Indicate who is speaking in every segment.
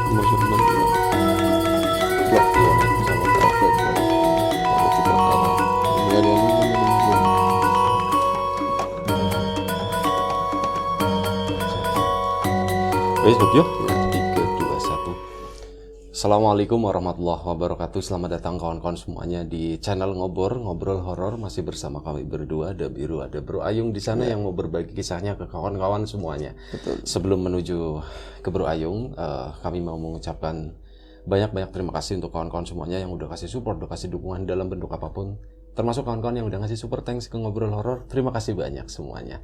Speaker 1: Emosional gimana? Ya,
Speaker 2: Waalaikumsalam warahmatullahi wabarakatuh.
Speaker 1: biar yang ini belum.
Speaker 2: Wes, Bob, yuk. 3, 2, 1. Assalamualaikum warahmatullahi wabarakatuh. Selamat datang kawan-kawan semuanya di channel Ngobrol Horor. Masih bersama kami berdua, ada Biru, ada Bro Ayung di sana yang mau berbagi kisahnya ke kawan-kawan semuanya.
Speaker 1: Betul.
Speaker 2: Sebelum menuju ke Bro Ayung, kami mau mengucapkan banyak-banyak terima kasih untuk kawan-kawan semuanya yang udah kasih support, udah kasih dukungan dalam bentuk apapun. Termasuk kawan-kawan yang udah ngasih super thanks ke Ngobrol Horor. Terima kasih banyak semuanya.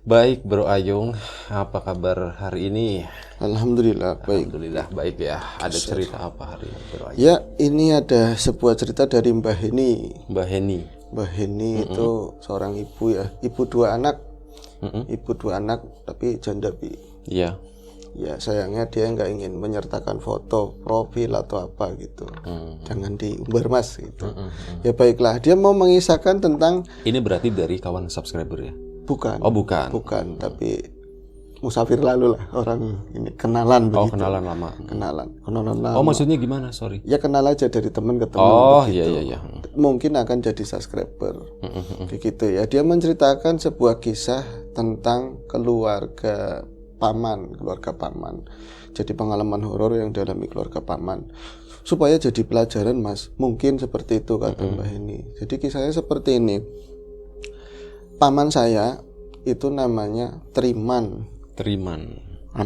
Speaker 2: Baik, Bro Ayung, apa kabar hari ini?
Speaker 1: Alhamdulillah baik.
Speaker 2: Alhamdulillah baik ya. Ada cerita apa hari ini, Bro Ayung?
Speaker 1: Ya, ini ada sebuah cerita dari Mbah Heni.
Speaker 2: Mbak Heni.
Speaker 1: Mbah Heni itu seorang ibu ya, ibu dua anak tapi janda Bi.
Speaker 2: Iya.
Speaker 1: Ya sayangnya dia nggak ingin menyertakan foto profil atau apa gitu. Jangan diumbar Mas gitu. Ya baiklah, dia mau mengisahkan tentang
Speaker 2: Ini berarti dari kawan subscriber ya?
Speaker 1: bukan.
Speaker 2: Oh, bukan.
Speaker 1: Bukan, tapi musafir lalu lah, orang ini kenalan
Speaker 2: Oh,
Speaker 1: begitu.
Speaker 2: kenalan lama.
Speaker 1: Kenalan lama.
Speaker 2: Oh, maksudnya gimana? Sorry.
Speaker 1: Ya kenal aja dari teman ke teman
Speaker 2: Oh,
Speaker 1: begitu.
Speaker 2: iya.
Speaker 1: Mungkin akan jadi subscriber. Begitu ya. Dia menceritakan sebuah kisah tentang keluarga paman. Jadi pengalaman horor yang dialami keluarga paman. Supaya jadi pelajaran, Mas. Mungkin seperti itu kata Mbak Heni. Jadi kisahnya seperti ini. Paman saya itu namanya Triman.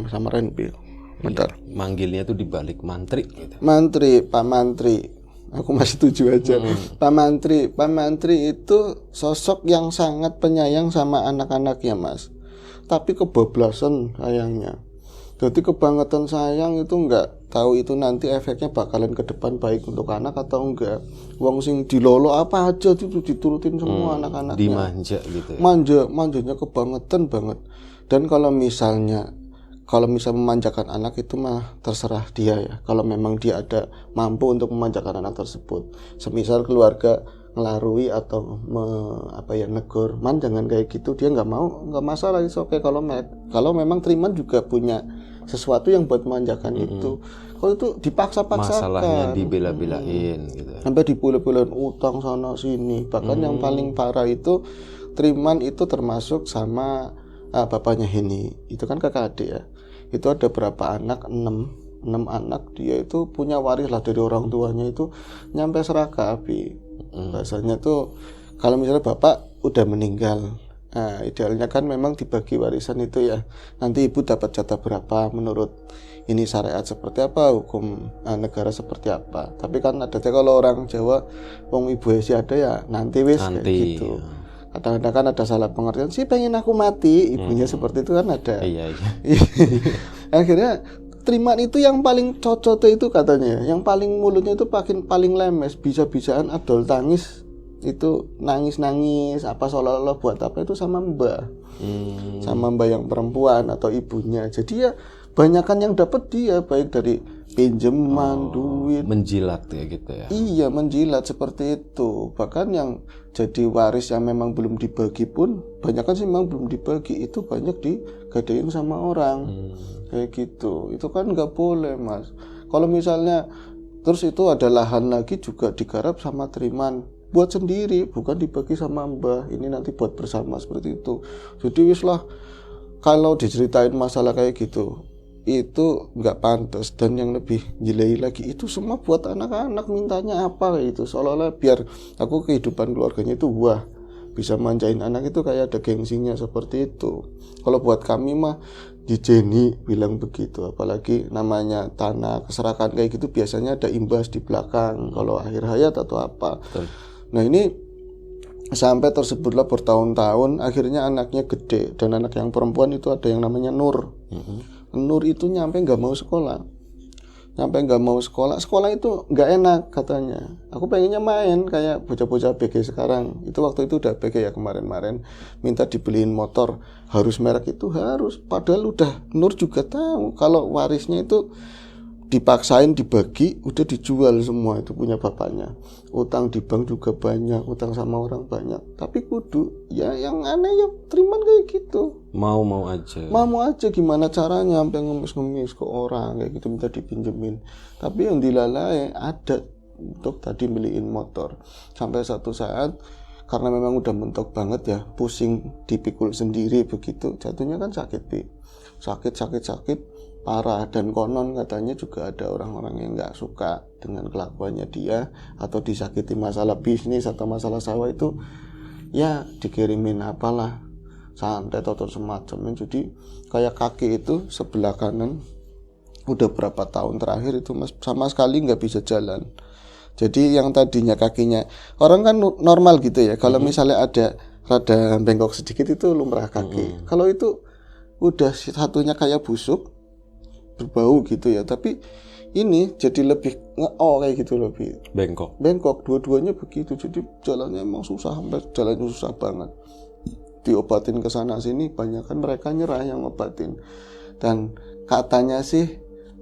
Speaker 1: Sama Renpil. Bentar.
Speaker 2: Manggilnya tuh dibalik mantri gitu.
Speaker 1: Mantri, Pak Mantri. Aku masih setuju aja. Pak Mantri itu sosok yang sangat penyayang sama anak-anaknya, Mas. Tapi kebablasan sayangnya. Jadi kebangetan sayang itu nggak tahu itu nanti efeknya bakalan ke depan baik untuk anak atau enggak. Wong sing dilolo apa aja itu diturutin semua anak-anaknya.
Speaker 2: Dimanja gitu ya.
Speaker 1: Manjanya kebangetan banget. Dan kalau misal memanjakan anak itu mah terserah dia ya. Kalau memang dia ada mampu untuk memanjakan anak tersebut. Semisal keluarga ngelarui atau negur, man jangan kayak gitu, dia nggak mau, nggak masalah, itu oke. Kalau memang Triman juga punya sesuatu yang buat memanjakan itu. Kalau itu dipaksa-paksakan,
Speaker 2: Masalahnya dibela-belain gitu.
Speaker 1: sampai dibela-belain utang sana sini. Bahkan yang paling parah itu Triman itu termasuk sama bapaknya Heni. Itu kan kakak adik ya. Itu ada berapa anak? 6 anak. Dia itu punya waris lah dari orang tuanya itu nyampe seraka Abi. Bahasanya tuh kalau misalnya bapak udah meninggal, nah idealnya kan memang dibagi warisan itu ya. Nanti ibu dapat jatah berapa menurut ini syariat seperti apa, hukum negara seperti apa. Tapi kan ada kalau orang Jawa, wong ibu sih ada ya nanti wis kayak gitu. Kadang-kadang kan ada salah pengertian sih, pengen aku mati ibunya seperti itu kan ada.
Speaker 2: Iya.
Speaker 1: Akhirnya Triman itu yang paling cocok itu katanya, yang paling mulutnya itu paling lemes, bisa-bisaan adol tangis itu, nangis apa seolah-olah buat apa itu sama mbak yang perempuan atau ibunya. Jadi ya banyakan yang dapat dia, baik dari pinjaman, duit,
Speaker 2: Menjilat ya gitu ya.
Speaker 1: iya menjilat seperti itu. Bahkan yang jadi waris yang memang belum dibagi pun banyakan sih memang belum dibagi, itu banyak digadein sama orang. Kayak gitu. Itu kan nggak boleh, Mas. Kalau misalnya terus itu ada lahan lagi juga digarap sama Triman, buat sendiri, bukan dibagi sama mbah. Ini nanti buat bersama seperti itu. Jadi wis lah, kalau diceritain masalah kayak gitu itu nggak pantas. Dan yang lebih jelek lagi itu semua buat anak-anak, mintanya apa kayak gitu, seolah-olah biar aku kehidupan keluarganya itu wah bisa manjain anak itu kayak ada gengsinya seperti itu. Kalau buat kami mah dijeni bilang begitu, apalagi namanya tanah keserakan kayak gitu biasanya ada imbas di belakang kalau akhir hayat atau apa.
Speaker 2: Betul.
Speaker 1: Nah ini sampai tersebutlah bertahun-tahun, akhirnya anaknya gede, dan anak yang perempuan itu ada yang namanya Nur. Nur itu nyampe nggak mau sekolah. Sekolah itu nggak enak katanya. Aku pengennya main kayak bocah-bocah BG sekarang. Itu waktu itu udah BG ya kemarin-kemarin. Minta dibeliin motor, harus merek itu harus. Padahal udah Nur juga tahu kalau warisnya itu dipaksain dibagi, udah dijual semua, itu punya bapaknya. Utang di bank juga banyak, utang sama orang banyak. Tapi kudu ya yang aneh ya Triman kayak gitu.
Speaker 2: Mau aja.
Speaker 1: Mau aja gimana caranya sampai ngemis-ngemis ke orang kayak gitu minta dipinjemin. Tapi yang dilalai ada untuk tadi beliin motor. Sampai satu saat karena memang udah mentok banget ya, pusing dipikul sendiri begitu, jatuhnya kan sakit sakit parah. Dan konon katanya juga ada orang-orang yang nggak suka dengan kelakuannya dia atau disakiti masalah bisnis atau masalah sawah itu ya dikirimin apalah santet atau semacamnya. Jadi kayak kaki itu sebelah kanan udah berapa tahun terakhir itu sama sekali nggak bisa jalan. Jadi yang tadinya kakinya orang kan normal gitu ya, kalau misalnya ada rada bengkok sedikit itu lumrah kaki. Kalau itu udah satunya kayak busuk berbau gitu ya, tapi ini jadi lebih kayak gitu, lebih bengkok dua-duanya begitu. Jadi jalannya emang susah, sampai jalannya susah banget. Diobatin ke sana sini, banyak kan mereka nyerah yang ngobatin. Dan katanya sih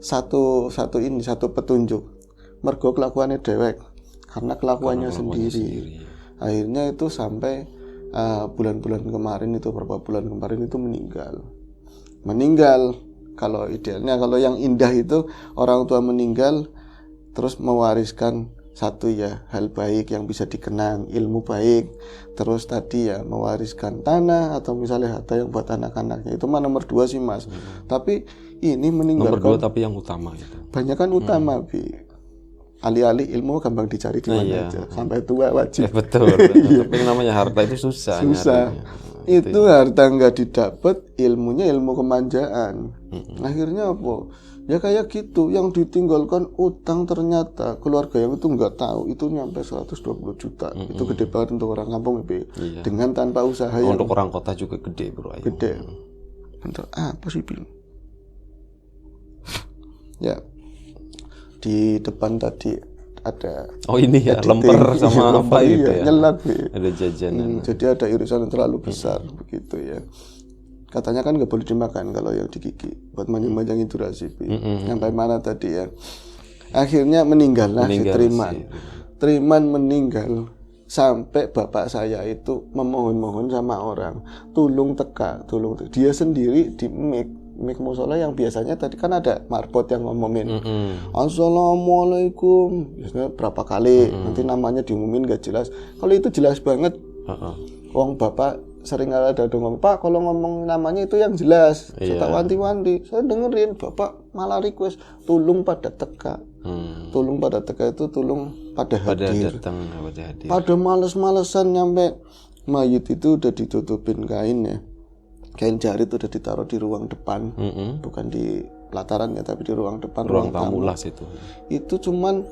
Speaker 1: satu petunjuk, mergo kelakuannya dewek, karena kelakuannya sendiri. Akhirnya itu sampai bulan-bulan kemarin itu, beberapa bulan kemarin itu meninggal. Kalau idealnya, kalau yang indah itu orang tua meninggal terus mewariskan satu ya hal baik yang bisa dikenang, ilmu baik, terus tadi ya mewariskan tanah atau misalnya harta yang buat anak-anaknya. Itu mah nomor 2 sih Mas. Tapi ini meninggalkan
Speaker 2: nomor 2 tapi yang utama gitu.
Speaker 1: Banyak kan utama alih-alih ilmu gampang dicari di mana aja, sampai tua wajib.
Speaker 2: Betul. Tapi yang namanya harta itu susah.
Speaker 1: Itu harta nggak didapat, ilmunya ilmu kemanjaan. Akhirnya apa? Ya kayak gitu, yang ditinggalkan utang, ternyata keluarga yang itu nggak tahu itu nyampe 120 juta. Itu gede banget untuk orang kampung dengan tanpa usaha.
Speaker 2: Untuk orang kota juga gede bro.
Speaker 1: Gede. Bentar, apa sih Bil? Ya, di depan tadi ada
Speaker 2: ini ya lemper sama apa gitu ya,
Speaker 1: nyelat
Speaker 2: ada jajanan.
Speaker 1: Jadi ada irisan yang terlalu besar begitu ya. Katanya kan nggak boleh dimakan kalau yang di gigi buat manjang-manjangin durasi. Sampai mana tadi ya, akhirnya meninggal si Triman meninggal. Sampai bapak saya itu memohon-mohon sama orang, tolong teka. Dia sendiri di mik musola yang biasanya tadi kan ada marbot yang ngomongin Assalamualaikum biasanya berapa kali, nanti namanya diumumin gak jelas. Kalau itu jelas banget. Wong bapak sering ada ngomong, Pak kalau ngomong namanya itu yang jelas. Saya tak wanti-wanti, saya dengerin. Bapak malah request tulung pada teka. Tulung pada teka itu tulung pada hadir. Pada males-malesan nyampe mayit itu udah ditutupin kain ya, kain jarit udah ditaruh di ruang depan, bukan di pelataran ya, tapi di ruang depan,
Speaker 2: ruang tamu lah situ.
Speaker 1: Itu cuman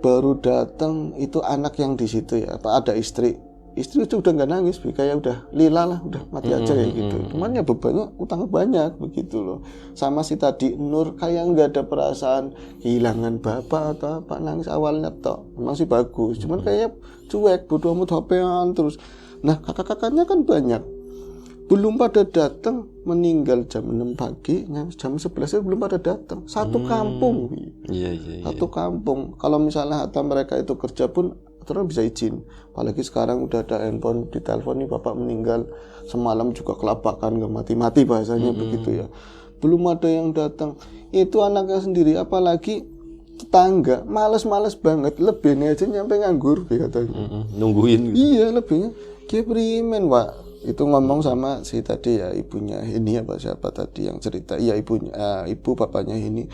Speaker 1: baru datang itu anak yang di situ ya, apa ada istri itu udah nggak nangis, kayak udah lila lah, udah mati aja kayak gitu. Cuman ya bebannya utangnya banyak begitu loh. Sama si tadi Nur kayak nggak ada perasaan kehilangan bapak atau apa, nangis awalnya toh memang sih bagus, cuman kayak cuek, bodo amat HP-an terus. Nah kakak-kakaknya kan banyak, belum pada datang, meninggal jam 6 pagi, jam 11 belum pada datang. Satu kampung. Satu kampung. Kalau misalnya hatta mereka itu kerja pun terus bisa izin. Apalagi sekarang udah ada handphone, di telepon nih bapak meninggal, semalam juga kelabakan, gak mati-mati bahasanya begitu ya. Belum ada yang datang. Itu anaknya sendiri, apalagi tetangga, males-males banget, lebihnya aja nyampe nganggur katanya.
Speaker 2: Nungguin.
Speaker 1: Iya, lebihnya kayak berimen, Pak. Itu ngomong sama si tadi ya, ibunya ini apa siapa tadi yang cerita, iya ibunya, ibu bapaknya ini,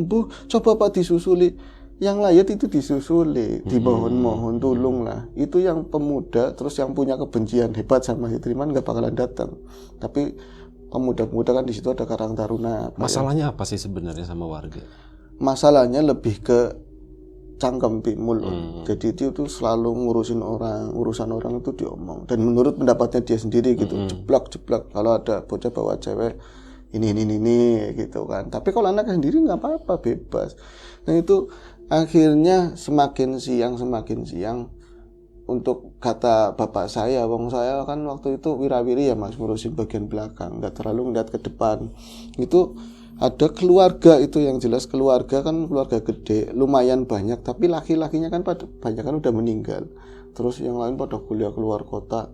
Speaker 1: Bu, coba Pak disusuli, yang layak itu disusuli, dimohon-mohon tolong lah. Itu yang pemuda, terus yang punya kebencian hebat sama si Triman nggak bakalan datang. Tapi pemuda-pemuda kan di situ ada Karang Taruna.
Speaker 2: Masalahnya apa sih sebenarnya sama warga?
Speaker 1: Masalahnya lebih ke cangkem pimul. Jadi dia tuh selalu ngurusin orang, urusan orang itu diomong. Dan menurut pendapatnya dia sendiri gitu, jeblak. Kalau ada bocah bawa cewek ini gitu kan. Tapi kalau anaknya sendiri nggak apa-apa, bebas. Nah itu akhirnya semakin siang untuk kata bapak saya, wong saya kan waktu itu wirawiri ya Mas, ngurusin bagian belakang, nggak terlalu ngeliat ke depan. Itu ada keluarga, itu yang jelas keluarga kan keluarga gede, lumayan banyak, tapi laki-lakinya kan banyak kan udah meninggal. Terus yang lain pada kuliah keluar kota.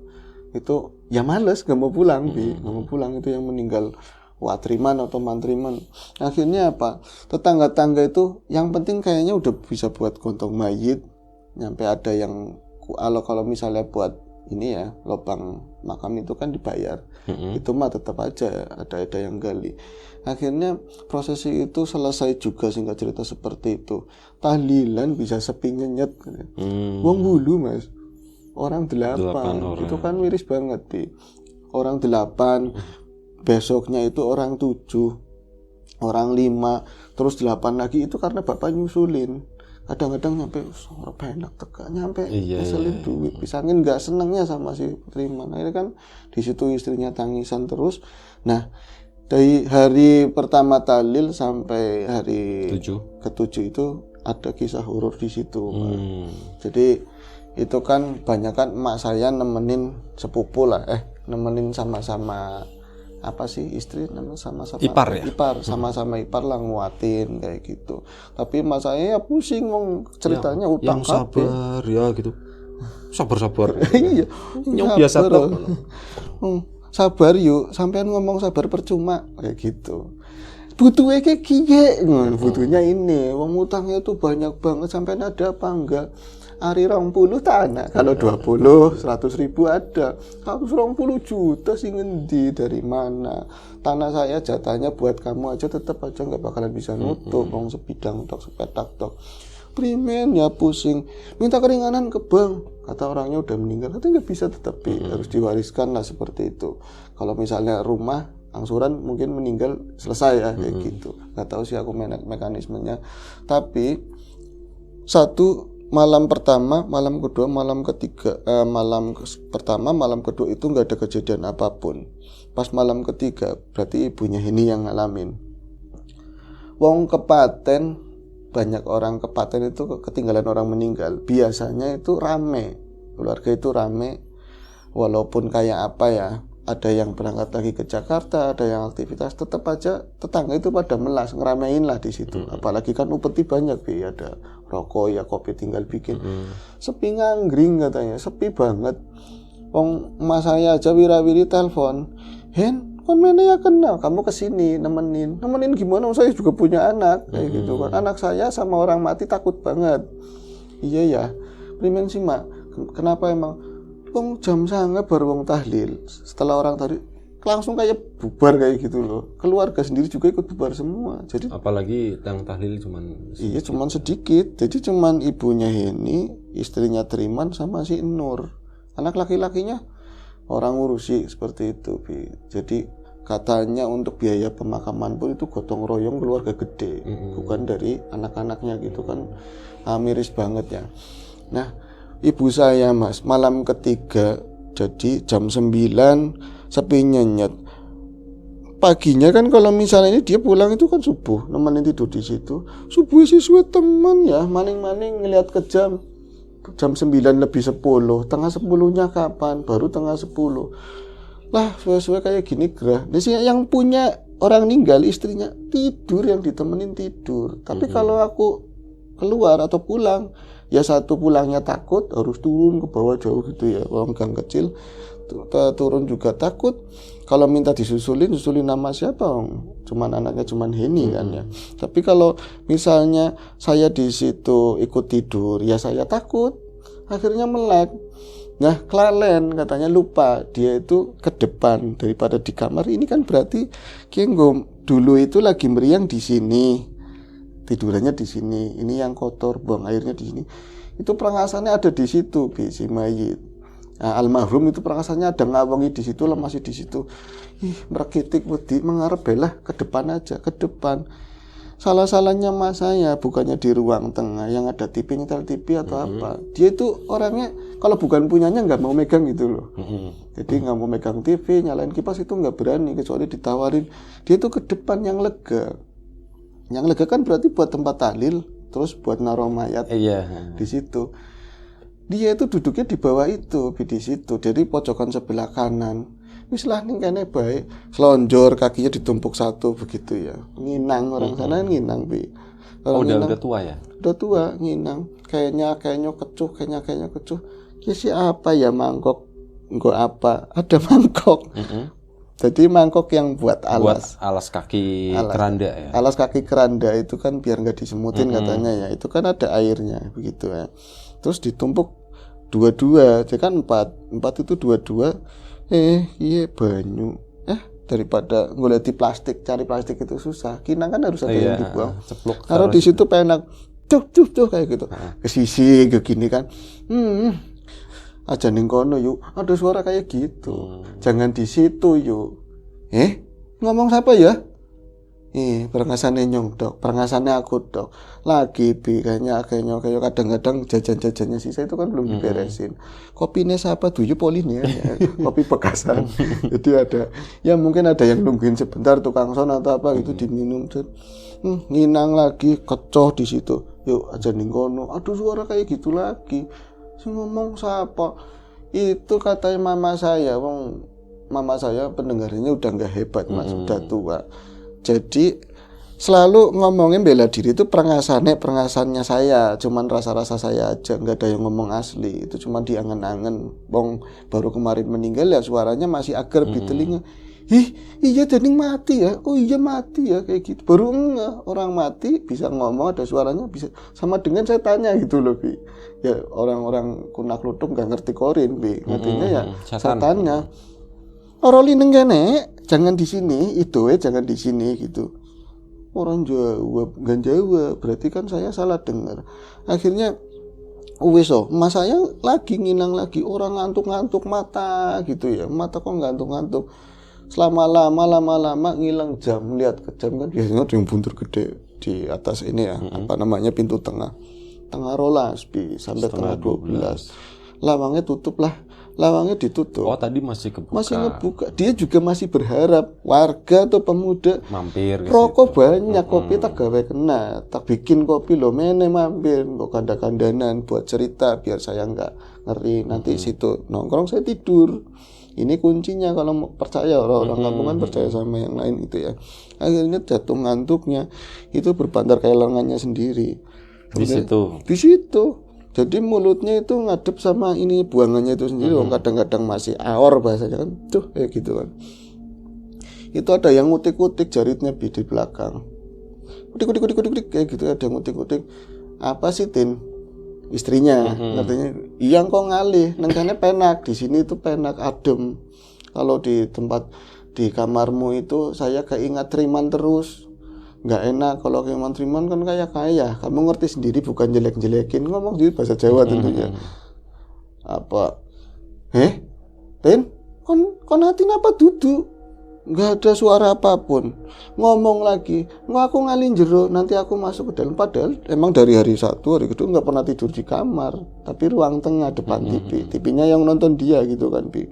Speaker 1: itu ya males gak mau pulang Bi, gak mau pulang. Itu yang meninggal watriman atau mantriman. Akhirnya apa, tetangga-tangga itu yang penting kayaknya udah bisa buat gontong mayit, nyampe ada yang kalau misalnya buat ini ya lubang makam itu kan dibayar, itu mah tetap aja ada yang gali. Akhirnya prosesi itu selesai juga, singkat cerita seperti itu. Tahlilan bisa sepi nyenyet, wong bulu Mas, orang 8 orang. Itu kan miris banget Bi. Orang 8, besoknya itu orang 7, orang 5, terus 8 lagi itu karena bapak nyusulin. Kadang-kadang nyampe enak tega, nyampe ngeselin duit, pisangin nggak senengnya sama si Triman. Akhirnya kan di situ istrinya tangisan terus. Nah, dari hari pertama tahlil sampai hari ke-7 itu ada kisah horor di situ. Jadi itu kan banyak kan emak saya nemenin sepupu lah, nemenin sama-sama apa sih istri namanya sama-sama
Speaker 2: ipar ya?
Speaker 1: Ipar, sama-sama ipar lah nguatin kayak gitu. Tapi emak saya ya pusing ngomong ceritanya utang
Speaker 2: yang sabar ya gitu. Sabar.
Speaker 1: Iya,
Speaker 2: yang biasa toh.
Speaker 1: Sabar yuk, sampean ngomong sabar percuma kayak gitu. Butuhnya kayak kiye, butuhnya ini. Wong utangnya tuh banyak banget, sampean ada apa enggak? Ari 20 tanah, kalau 20 100.000 ada, 120 juta sih ngendi dari mana? Tanah saya jatahnya buat kamu aja tetap aja nggak bakalan bisa nutup, wong sebidang tok sepetak tok. Primen ya pusing, minta keringanan ke bank, kata orangnya udah meninggal, tapi nggak bisa tetapi harus diwariskan lah seperti itu. Kalau misalnya rumah angsuran mungkin meninggal selesai ya kayak gitu, nggak tahu sih aku mekanismenya. Tapi satu malam pertama, malam kedua, malam ketiga, malam pertama, malam kedua itu nggak ada kejadian apapun. Pas malam ketiga berarti ibunya ini yang ngalamin. Wong kepaten, banyak orang kepaten itu ketinggalan orang meninggal. Biasanya itu rame, keluarga itu rame. Walaupun kayak apa ya, ada yang berangkat lagi ke Jakarta, ada yang aktivitas, tetap aja tetangga itu pada melas, ngeramein lah di situ. Apalagi kan upeti banyak Bi, ada rokok ya, kopi tinggal bikin. Sepi nganggring katanya, sepi banget. Wong emak saya aja wirawiri telepon, Hen, kon mana ya kenal, kamu kesini nemenin gimana? Saya juga punya anak kayak gitu kan. Anak saya sama orang mati takut banget. Iya ya, primen sih mak, kenapa emang? Wong jam sangat baru wong tahlil, setelah orang tadi langsung kayak bubar kayak gitu loh. Keluarga sendiri juga ikut bubar semua. Jadi
Speaker 2: apalagi yang tahlil cuman
Speaker 1: sedikit. Jadi cuman ibunya ini, istrinya Triman sama si Nur. Anak laki-lakinya orang ngurusi seperti itu, Bi. Jadi katanya untuk biaya pemakaman pun itu gotong royong keluarga gede, bukan dari anak-anaknya gitu kan. Miris banget ya. Nah, ibu saya Mas, malam ketiga, jadi jam 9 sepi nyenyet. Paginya kan kalau misalnya ini dia pulang itu kan subuh, nemenin tidur di situ. Subuh siswa teman ya, maning-maning ngeliat ke jam 9 lebih 10, tengah 10-nya kapan? Baru tengah 10. Lah, sesuai kayak gini gerah. Nah, yang punya orang ninggal istrinya tidur, yang ditemenin tidur. Tapi kalau aku keluar atau pulang, ya satu pulangnya takut, harus turun ke bawah jauh gitu ya, orang gang kecil, turun juga takut. Kalau minta disusulin nama siapa? Cuman anaknya cuman Heni kan ya. Tapi kalau misalnya saya di situ ikut tidur, ya saya takut, akhirnya melek. Nah, kelalen katanya, lupa dia itu ke depan daripada di kamar. Ini kan berarti Kenggom dulu itu lagi meriang di sini, tidurannya di sini, ini yang kotor, buang airnya di sini. Itu perangasannya ada di situ, si mayit. Nah, almarhum itu perangasannya ada ngawangi di situ lah, masih di situ. Merekitik wedi mengarep belah ke depan aja, ke depan. Salah-salahnya mas saya bukannya di ruang tengah yang ada TV, nyetel TV atau apa. Dia itu orangnya kalau bukan punyanya nggak mau megang gitu loh. Jadi nggak mau megang TV, nyalain kipas itu nggak berani, kecuali ditawarin. Dia itu ke depan yang lega. Yang lega kan berarti buat tempat tahlil, terus buat naruh mayat di situ. Dia itu duduknya di bawah itu, di situ, dari pojokan sebelah kanan. Wis lah ning kene bae, selonjor kakinya ditumpuk satu begitu ya. Nginang orang sana nginang Bi.
Speaker 2: Udah tua ya?
Speaker 1: Udah tua, nginang. Kayaknya kecuh. Ya siapa ya mangkok nggo apa? Ada mangkok. Jadi mangkok yang buat alas.
Speaker 2: Buat alas kaki keranda ya.
Speaker 1: Alas kaki keranda itu kan biar nggak disemutin katanya ya. Itu kan ada airnya begitu ya. Terus ditumpuk dua-dua, jadi kan empat itu dua-dua. Iya banyu. Daripada ngoleti plastik, cari plastik itu susah. Kinang kan harus ada yang dibuang.
Speaker 2: Ceplok.
Speaker 1: Kalau di situ penak, cuk kayak gitu. Ke sisi ke gini kan. Aja ning kono yuk, ada suara kayak gitu. Jangan di situ yuk. Ngomong siapa ya? Perengasane nyong dok, perengasane aku dok. Lagi kayaknya kadang-kadang jajan-jajannya sisa itu kan belum diberesin. Kopinya siapa tuh? Polin ya. Kopi bekasan. Jadi ada, ya mungkin ada yang nungguin sebentar tukang son atau apa gitu diminum. Nginang lagi, kecoh di situ. Yuk aja ning kono. Aduh suara kayak gitu lagi. Ngomong siapa? Itu katanya mama saya. Mama saya pendengarannya udah nggak hebat mas, udah tua. Jadi selalu ngomongin bela diri itu perengasannya saya, cuman rasa-rasa saya aja, nggak ada yang ngomong asli. Itu cuman diangen-angen. Baru kemarin meninggal ya suaranya masih agar di telinga. Iya Dening mati ya. Oh iya mati ya kayak gitu. Baru orang mati bisa ngomong ada suaranya bisa sama dengan saya tanya gitu loh Bi. Ya orang-orang kunak lutung nggak ngerti korin Bi. Ngertinya ya saya tanya. Oroli neng kene jangan di sini itu jangan di sini gitu. Orang jawab nggak jawab berarti kan saya salah dengar. Akhirnya mas saya lagi nginang lagi orang ngantuk-ngantuk mata gitu ya. Mata kok ngantuk-ngantuk. Lama-lama ngilang jam, lihat ke jam kan biasanya ada yang buntur gede di atas ini ya, apa namanya pintu tengah rolas sampai tengah 12. Lawangnya ditutup.
Speaker 2: Oh tadi masih
Speaker 1: ngebuka. Dia juga masih berharap warga atau pemuda
Speaker 2: mampir.
Speaker 1: Rokok banyak, kopi tak gawe kena, tak bikin kopi lo mene mampir, kok kanda-kandanan buat cerita biar saya nggak ngeri nanti situ nongkrong saya tidur. Ini kuncinya kalau percaya orang kampungan percaya sama yang lain itu ya. Akhirnya jatuh ngantuknya itu berbantar kayak lengannya sendiri.
Speaker 2: Di
Speaker 1: situ. Jadi mulutnya itu ngadep sama ini buangannya itu sendiri. Kadang-kadang masih aor bahasanya kan. Kayak gitu kan. Itu ada yang ngutik-ngutik jaritnya di belakang. Kutik kayak gitu ada yang ngutik-ngutik. Apa sih Tin? Istrinya, artinya iya kok ngalih, nengkane penak di sini itu penak adem. Kalau di tempat di kamarmu itu saya keingat Triman terus, nggak enak. Kalau keingat Triman kan kaya, kamu ngerti sendiri bukan jelek-jelekin ngomong di bahasa Jawa tentunya. Apa? Tin, kon hati apa duduk? Nggak ada suara apapun. Ngomong lagi, aku ngalin jero, nanti aku masuk ke dalam. Padahal emang dari hari Sabtu, hari kedua nggak pernah tidur di kamar, tapi ruang tengah depan TV. TV-nya yang nonton dia gitu kan, Bi.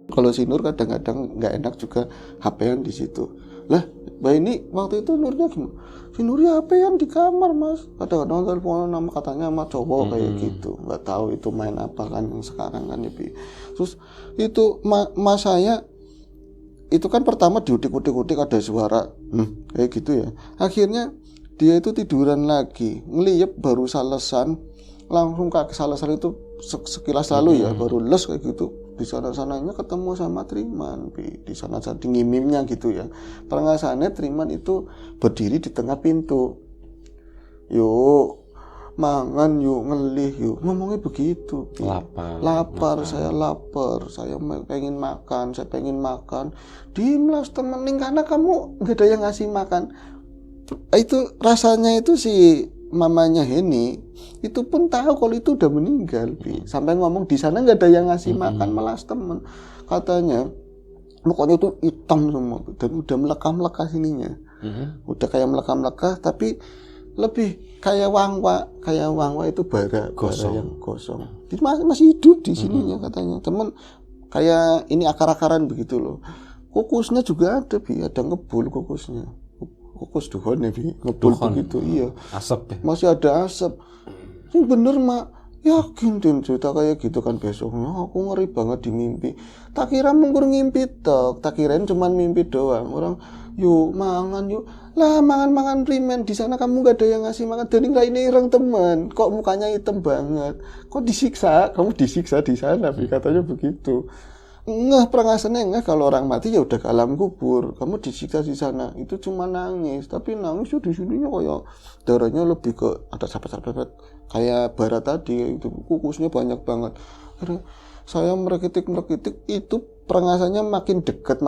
Speaker 1: Kalau si Nur kadang-kadang nggak enak juga HP-an di situ. Lah, Mbak ini waktu itu Nurnya gimana? Si Nur ya HP-an di kamar, Mas. Kadang-kadang telepon nama katanya sama cowok kayak gitu. Nggak tahu itu main apa kan yang sekarang kan, ya, Bi. Terus itu mas saya itu kan pertama diutik-utik ada suara kayak gitu ya. Akhirnya dia itu tiduran lagi, ngeliyep baru salesan, langsung ke salesan itu sekilas lalu ya, baru les kayak gitu. Di sana-sananya ketemu sama Triman, di sana di ngimimnya gitu ya. Perengasannya Triman itu berdiri di tengah pintu. Yuk mangan yuk, ngelih yuk, ngomongnya begitu. Lapar, saya lapar, saya pengen makan. Diimlas temenin karena kamu nggak ada yang ngasih makan. Itu rasanya itu si mamanya Heni itu pun tahu kalau itu udah meninggal, sampai ngomong di sana nggak ada yang ngasih makan, melas temen. Katanya mukanya itu hitam semua dan udah melekah sininya, udah kayak melekah tapi lebih kayak wangwa itu bara yang gosong. Jadi masih hidup di sininya katanya. Teman kayak ini akar-akaran begitu loh. Kukusnya juga ada, ada ngebul kukusnya. Kukus duhon ya, ngebul begitu. Iya.
Speaker 2: Asap ya.
Speaker 1: Masih ada asap. Ini bener, Mak. Yakin Din cerita kayak gitu kan besoknya. Aku ngeri banget di mimpi. Tak kira mungkur ngimpi tok. Tak kirain cuman mimpi doang. Orang yuk mangan yuk. Lah mangan primen di sana kamu gak ada yang ngasih makan. Dan ini ireng temen. Kok mukanya hitam banget? Kok disiksa? Kamu disiksa di sana, Bi, katanya begitu. Perangasannya kalau orang mati ya udah ke alam kubur. Kamu disiksa di sana itu cuma nangis, tapi nangis ya di sininya kayak darahnya lebih ke ada sapet-sapet kayak bara tadi itu kukusnya banyak banget. Akhirnya saya merekitik itu perangasannya makin dekat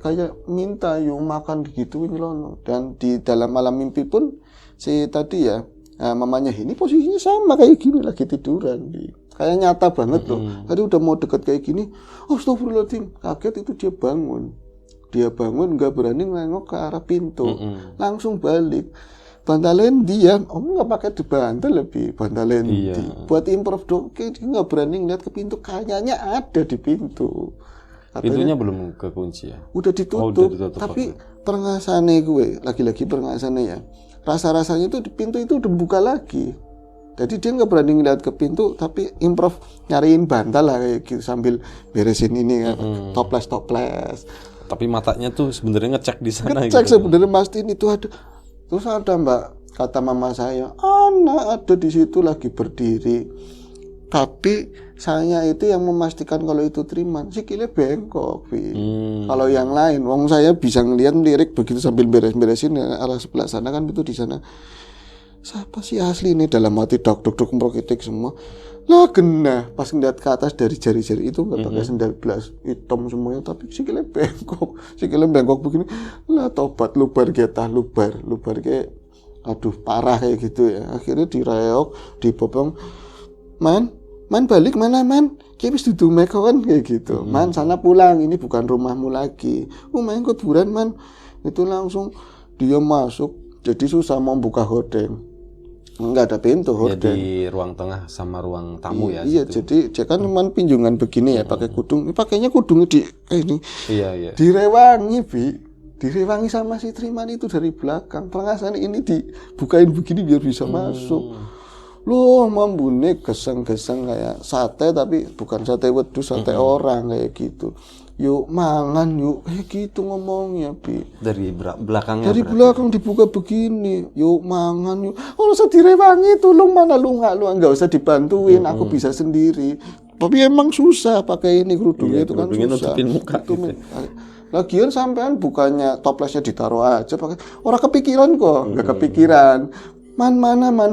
Speaker 1: kayak minta yuk makan digituin loh. Dan di dalam malam mimpi pun si tadi ya mamanya ini posisinya sama kayak gini lagi tiduran kayak nyata banget loh. Tadi udah mau deket kayak gini, astagfirullahaladzim, kaget itu dia bangun nggak berani nengok ke arah pintu, langsung balik. Bantalen dia, nggak pakai dibantal lebih bantalen buat improv dong, dia nggak berani ngeliat ke pintu, kayaknya ada di pintu.
Speaker 2: Pintunya belum kekunci ya?
Speaker 1: Udah ditutup, tapi perangasannya gue, lagi-lagi perangasannya ya, rasa-rasanya itu di pintu itu udah buka lagi. Jadi dia nggak berani ngeliat ke pintu, tapi improv nyariin bantal lah kayak gitu sambil beresin ini kan, toples.
Speaker 2: Tapi matanya tuh sebenarnya ngecek di sana.
Speaker 1: Ngecek gitu. Sebenarnya mastiin itu ada. Terus ada Mbak, kata mama saya, anak ada di situ lagi berdiri. Tapi saya itu yang memastikan kalau itu Triman, sikilnya bengkok. Kalau yang lain, wong saya bisa ngeliat lirik begitu sambil beres-beresin arah sebelah sana kan itu di sana. Siapa sih asli ini dalam hati dok merokitik semua. Lah kena pas ngeliat ke atas dari jari-jari itu nggak pakai sendal gelas hitam semuanya, tapi sikilnya bengkok begini. Lah tobat lubar kayak aduh parah kayak gitu ya. Akhirnya direok, dibopong. Man balik mana man? Kayak wis dudu mek kan kayak gitu. Man sana pulang, ini bukan rumahmu lagi. Main kuburan man. Itu langsung dia masuk. Jadi susah mau buka hordeng. Enggak ada pintu hordeng.
Speaker 2: Ya, di ruang tengah sama ruang tamu ya.
Speaker 1: Iya, situ. Jadi dia kan cuma pinjungan begini ya, pakai kudung. Pakainya kudung di ini. Iya. Direwangi, Bi. Direwangi sama si Triman itu dari belakang. Pelangasan ini dibukain begini biar bisa masuk. Loh, mambune geseng-geseng kayak sate, tapi bukan sate wedus, sate orang kayak gitu. Yuk mangan yuk, gitu ngomongnya, Bi.
Speaker 2: Dari belakangnya.
Speaker 1: Dari belakang dibuka begini, yuk mangan yuk. Oh, usah direwangi, tolong mana lu nggak usah dibantuin, aku bisa sendiri. Tapi emang susah pakai ini kerudungnya itu kan susah.
Speaker 2: Muka,
Speaker 1: itu gitu. Lagian sampean bukannya toplesnya ditaruh aja pakai. Orang kepikiran kok, nggak kepikiran. Man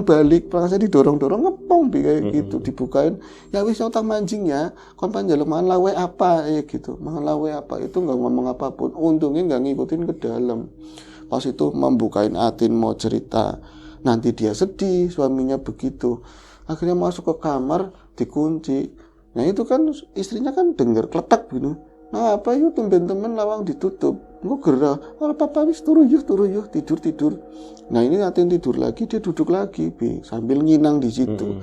Speaker 1: balik, saya didorong-dorong ngepong kayak gitu, dibukain. Ya wis otak mancing ya, kon panjaluk mangan lawe apa gitu. Mangan lawe apa itu nggak ngomong apapun. Untungnya nggak ngikutin ke dalam. Pas itu membukain atin mau cerita. Nanti dia sedih, suaminya begitu. Akhirnya masuk ke kamar, dikunci. Nah itu kan istrinya kan denger kletek gitu. Nah apa yuk tumben temen lawang ditutup. Gue gerah, kalau papa wis turu yuk tidur. Nah ini ngatin tidur lagi, dia duduk lagi, Bi, sambil nginang di situ.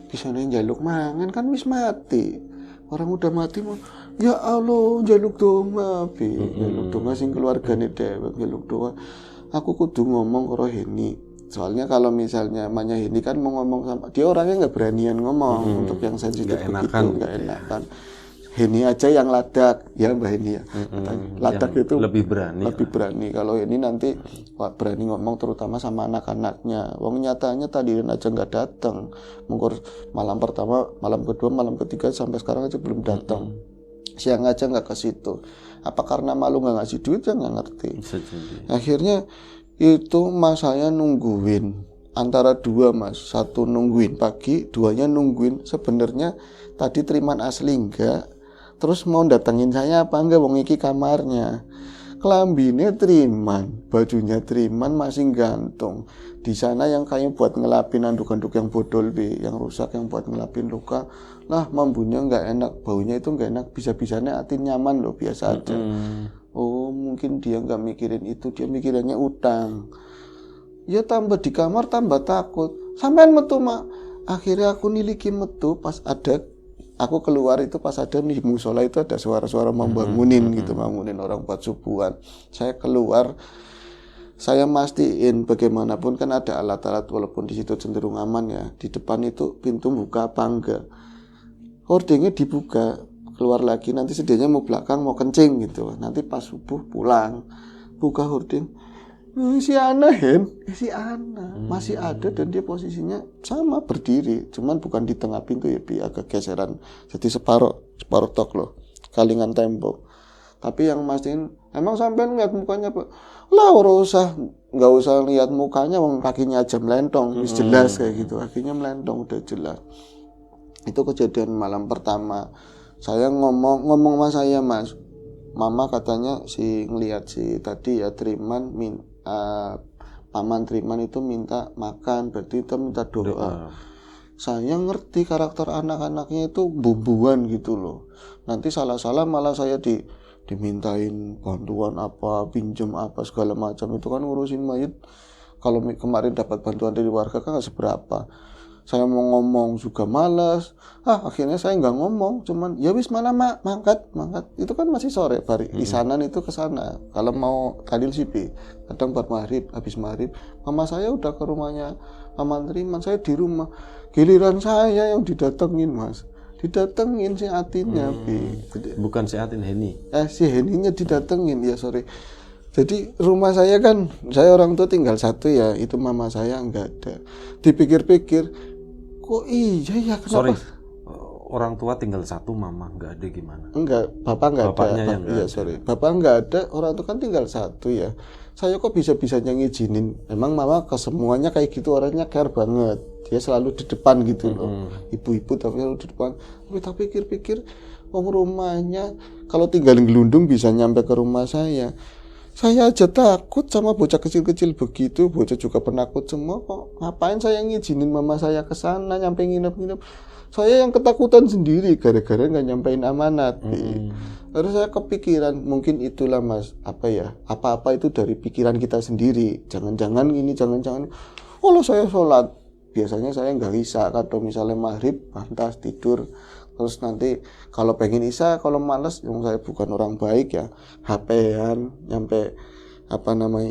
Speaker 1: Bisa njaluk mangan kan wis mati. Orang udah mati mau, ya Allah njaluk donga, Bi, njaluk donga sing keluargane dhewek njaluk donga. Aku kudu ngomong karo Heni. Soalnya kalau misalnya Manya Heni kan mau ngomong sama dia, orangnya nggak beranian ngomong untuk yang sensitif begitu, nggak enakan. Heni aja yang ladak ya Mbak Heni ya. Ladak itu
Speaker 2: lebih berani.
Speaker 1: Kalau ini nanti berani ngomong terutama sama anak-anaknya. Wong nyatanya tadi aja nggak datang. Mungkin malam pertama, malam kedua, malam ketiga sampai sekarang aja belum datang. Siang aja nggak ke situ. Apa karena malu nggak ngasih duit ya nggak ngerti. Akhirnya itu mas saya nungguin antara dua mas, satu nungguin pagi, duanya nungguin. Sebenarnya tadi Triman asli enggak. Terus mau datengin saya apa enggak, wong iki kamarnya. Kelambine Triman, bajunya Triman masih gantung. Di sana yang kayak buat ngelapin anduk-anduk yang bodol, yang rusak, yang buat ngelapin luka. Lah mambunya enggak enak, baunya itu enggak enak, bisa-bisanya atin nyaman loh, biasa aja. Oh, mungkin dia enggak mikirin itu, dia mikirannya utang. Ya tambah di kamar tambah takut. Sampean metu, Mak. Akhirnya aku niliki metu pas ada aku keluar itu pas ada di musola itu ada suara-suara membangunin gitu, bangunin orang buat subuhan. Saya keluar, saya mastiin bagaimanapun kan ada alat-alat walaupun di situ cenderung aman ya. Di depan itu pintu buka apa enggak. Hordengnya dibuka, keluar lagi nanti sedianya mau belakang mau kencing gitu. Nanti pas subuh pulang. buka hording. Si Ana si Ana masih ada dan dia posisinya sama berdiri, cuman bukan di tengah pintu ya, agak geseran, jadi separuh tok loh, kalingan tembok. Tapi yang mastiin, emang sampean ngeliat mukanya Pak? Lah nggak usah lihat mukanya, wong kakinya aja melentong, jelas kayak gitu, kakinya melentong udah jelas. Itu kejadian malam pertama. Saya ngomong sama saya, Mas. Mama katanya ngelihat si tadi ya Paman Triman itu minta makan, berarti itu minta doa. Saya ngerti karakter anak-anaknya itu bumbuan gitu loh. Nanti salah-salah malah saya dimintain bantuan apa, pinjam apa segala macam, itu kan ngurusin mayit. Kalau kemarin dapat bantuan dari warga kan nggak seberapa. Saya mau ngomong juga malas. Akhirnya saya nggak ngomong, cuman ya wis mana mangkat. Itu kan masih sore, bari isanan itu ke sana. Kalau mau kadil sipi, kadang buat maghrib, habis maghrib, mama saya udah ke rumahnya Paman Triman, saya di rumah. Giliran saya yang didatengin, Mas. Didatengin si Atinnya,
Speaker 2: Bukan si Atin, Heni.
Speaker 1: Si Heninya didatengin, ya sorry. Jadi rumah saya kan, saya orang tua tinggal satu ya, itu mama saya nggak ada. Dipikir-pikir, kok iya ya kenapa?
Speaker 2: Sorry, orang tua tinggal satu, mama nggak ada gimana?
Speaker 1: Enggak, bapak nggak ada. Iya sorry, bapak nggak ada, orang tua kan tinggal satu ya. Saya kok bisa-bisanya ngizinin? Emang mama ke semuanya kayak gitu, orangnya care banget. Dia selalu di depan gitu loh. Ibu-ibu tapi selalu di depan. Tapi tak pikir-pikir, rumahnya kalau tinggal gelundung bisa nyampe ke rumah saya. Saya aja takut sama bocah kecil-kecil begitu, bocah juga penakut semua kok. Ngapain saya ngizinin mama saya ke sana nyampe nginep-nginep? Saya yang ketakutan sendiri gara-gara nggak nyampein amanat. Terus saya kepikiran, mungkin itulah Mas, apa-apa itu dari pikiran kita sendiri. Jangan-jangan ini, jangan-jangan. Kalau saya sholat, biasanya saya nggak bisa. Kalau misalnya maghrib, pantas tidur. Terus nanti kalau pengen isya, kalau malas, yang saya bukan orang baik ya, HP-an, nyampe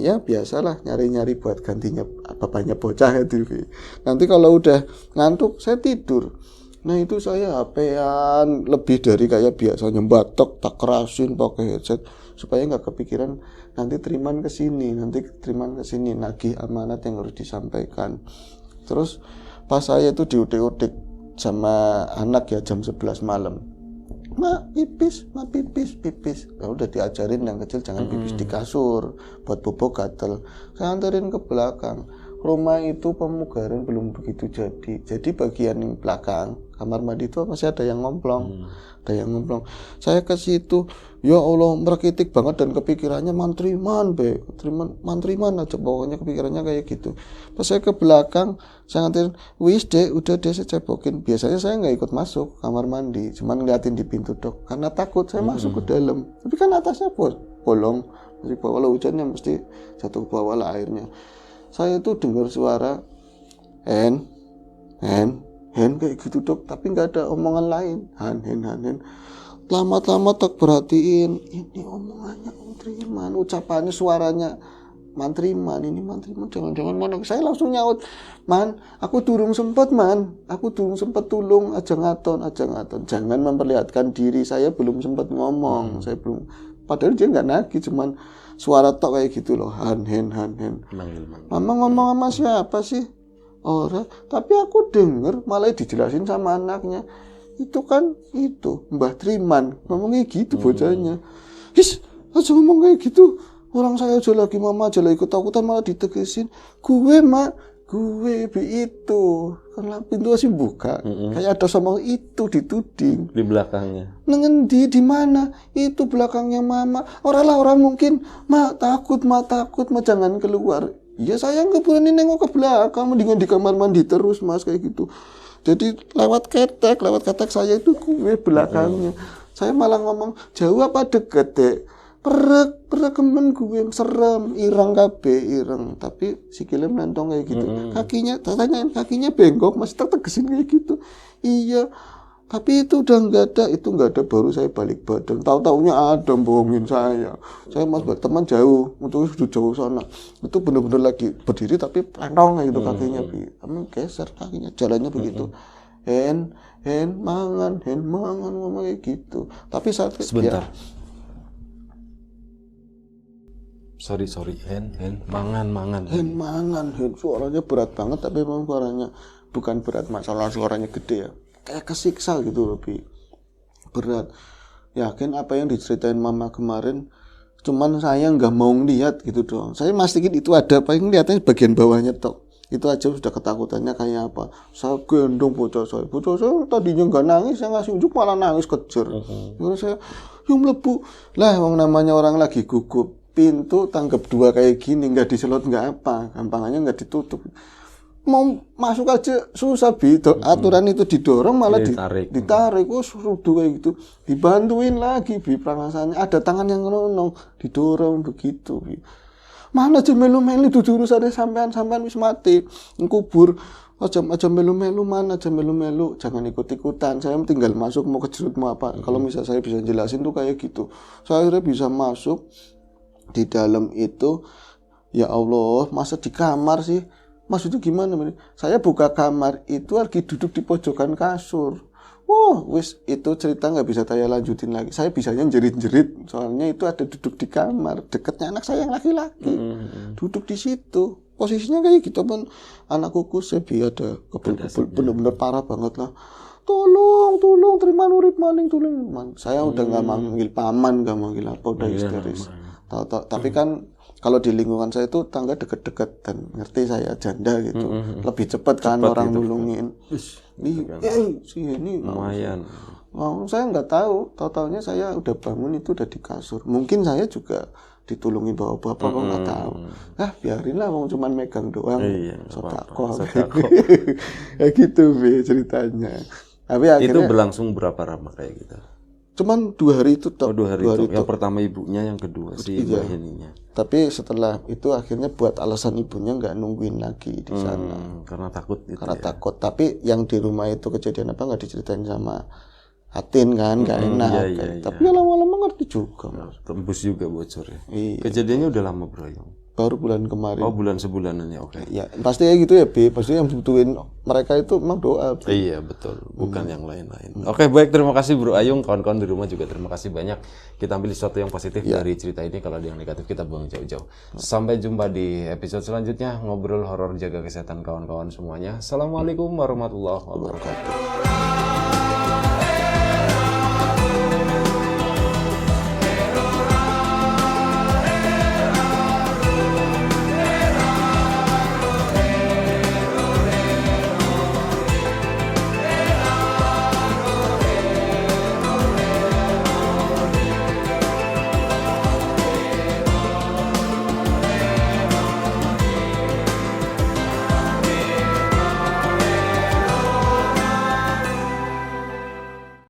Speaker 1: ya biasalah nyari-nyari buat gantinya bapaknya bocah ya TV. Nanti kalau udah ngantuk, saya tidur. Nah itu saya HP-an lebih dari kayak biasanya, batok tak kerasin pakai headset supaya nggak kepikiran nanti Triman kesini nagih amanat yang harus disampaikan. Terus pas saya itu diudik-udik sama anak ya jam 11 malam, pipis. Kalau udah diajarin yang kecil jangan pipis di kasur, buat bobo gatel. Saya anterin ke belakang. Rumah itu pemugaran belum begitu jadi bagian yang belakang kamar mandi itu masih ada yang ngomplong. Saya ke situ, ya Allah, merkitik banget dan kepikirannya mantriman aja, pokoknya kepikirannya kayak gitu. Pas saya ke belakang, saya nganterin, wis deh, udah deh saya cebokin. Biasanya saya nggak ikut masuk kamar mandi, cuman ngeliatin di pintu dok, karena takut saya masuk ke dalam. Tapi kan atasnya bolong, masih bawah lah, hujannya mesti jatuh ke bawah lah airnya. Saya tuh dengar suara hen kayak gitu dok, tapi nggak ada omongan lain. hen. Lama-lama tak perhatiin, ini omongannya Om Triman, ucapannya, suaranya Mantriman, ini Mantriman, jangan-jangan mana. Saya langsung nyaut, man, aku durung sempet tulung, aja ngaton, jangan memperlihatkan diri, saya belum sempat ngomong, saya belum, padahal dia nggak nagih, cuman suara tok kayak gitu loh, hen. Mama ngomong sama siapa sih? Orang, tapi aku denger malah dijelasin sama anaknya. Itu kan Mbah Triman ngomongnya gitu bocahnya. Aja ngomong kayak gitu. Orang saya aja lagi, mama aja lagi ketakutan malah ditegesin. Gue itu. Karena pintu masih buka. Kayak ada sama itu dituding.
Speaker 2: Di belakangnya.
Speaker 1: Ngendi di mana? Itu belakangnya mama. Orang mungkin, takut, jangan keluar. Ya saya nggak berani nengok ke belakang, mendingan di kamar mandi terus Mas kayak gitu. Jadi lewat ketek saya itu gue belakangnya. Saya malah ngomong, jauh apa deket dek? Perekemen gue serem, ireng, tapi sikilnya melentong kayak gitu. Kakinya bengkok, masih tegesin kayak gitu. Iya. Tapi itu udah nggak ada, baru saya balik badan. Tahu-taunya ada bohongin saya. Saya mas teman jauh, untuk sudah jauh sana. Itu benar-benar lagi berdiri tapi pelentong gitu kakinya, Kami geser kakinya, jalannya begitu. Hen mangan ngomong kayak gitu. Tapi saat
Speaker 2: sebentar. Sorry, mangan.
Speaker 1: Hen, suaranya berat banget, tapi memang suaranya bukan berat masalah suaranya gede ya. Kayak kesiksa gitu lebih berat. Yakin apa yang diceritain mama kemarin, cuman saya nggak mau ngeliat gitu doang. Saya mastiin itu ada, paling lihatnya bagian bawahnya tok. Itu aja sudah ketakutannya kayak apa. Saya gendong bocah saya tadinya nggak nangis, saya ngasih unjuk malah nangis kejer. Terus saya yang melebu lah, wong namanya orang lagi gugup, pintu tanggap dua kayak gini, nggak diselot nggak apa, gampangannya nggak ditutup, mau masuk aja susah aturan itu didorong malah ditarik, suruh kayak gitu, dibantuin lagi rasanya ada tangan yang ngelonong, didorong begitu. Mana aja melu-melu dudu urusane sampean wis mati. Ngkubur aja melu-melu, mana aja melu-melu, jangan ikut-ikutan. Saya tinggal masuk mau kejerut mau apa. Kalau misalnya saya bisa jelasin tuh kayak gitu. Saya akhirnya bisa masuk di dalam itu. Ya Allah, masa di kamar sih? Maksudnya gimana? Saya buka kamar itu lagi duduk di pojokan kasur. Wah, wis itu cerita nggak bisa saya lanjutin lagi. Saya bisanya jerit-jerit, soalnya itu ada duduk di kamar dekatnya anak saya yang laki-laki, duduk di situ. Posisinya kayak gitu pun anak kuku saya ada kebul-kebul, bener-bener parah banget lah. Tolong, terima nurip maning, tolong. Saya udah nggak manggil paman, nggak manggil apa, udah histeris. Tapi kan kalau di lingkungan saya itu tangga deket-deket dan ngerti saya janda gitu, lebih cepat kan orang gitu, nulungin. Ini
Speaker 2: lumayan.
Speaker 1: Saya nggak tahu-taunya saya udah bangun itu udah di kasur. Mungkin saya juga ditulungi bapak kok nggak tahu. Biarin lah, mau cuman megang doang. Sodako. Ya gitu ceritanya. Tapi akhirnya,
Speaker 2: itu berlangsung berapa lama kayak gitu?
Speaker 1: Cuman 2 hari itu.
Speaker 2: 2 hari itu. Yang pertama ibunya, yang kedua si ininya.
Speaker 1: Tapi setelah itu akhirnya buat alasan ibunya nggak nungguin lagi di sana.
Speaker 2: Karena takut gitu.
Speaker 1: Karena takut. Tapi yang di rumah itu kejadian apa nggak diceritain sama Atin kan, nggak enak. Tapi lama-lama ngerti juga.
Speaker 2: Tembus juga bocor ya.
Speaker 1: Iya.
Speaker 2: Kejadiannya udah lama bro ya.
Speaker 1: Baru bulan kemarin.
Speaker 2: Oh, bulan sebulanan ya, oke.
Speaker 1: Ya pasti kayak gitu ya, Bi. Pasti yang butuhin mereka itu memang doa. Bi.
Speaker 2: Iya betul, bukan yang lain-lain. Oke, baik, terima kasih Bro Ayung, kawan-kawan di rumah juga terima kasih banyak. Kita ambil sesuatu yang positif dari cerita ini, kalau ada yang negatif kita buang jauh-jauh. Sampai jumpa di episode selanjutnya, ngobrol horor, jaga kesehatan kawan-kawan semuanya. Assalamualaikum warahmatullahi wabarakatuh.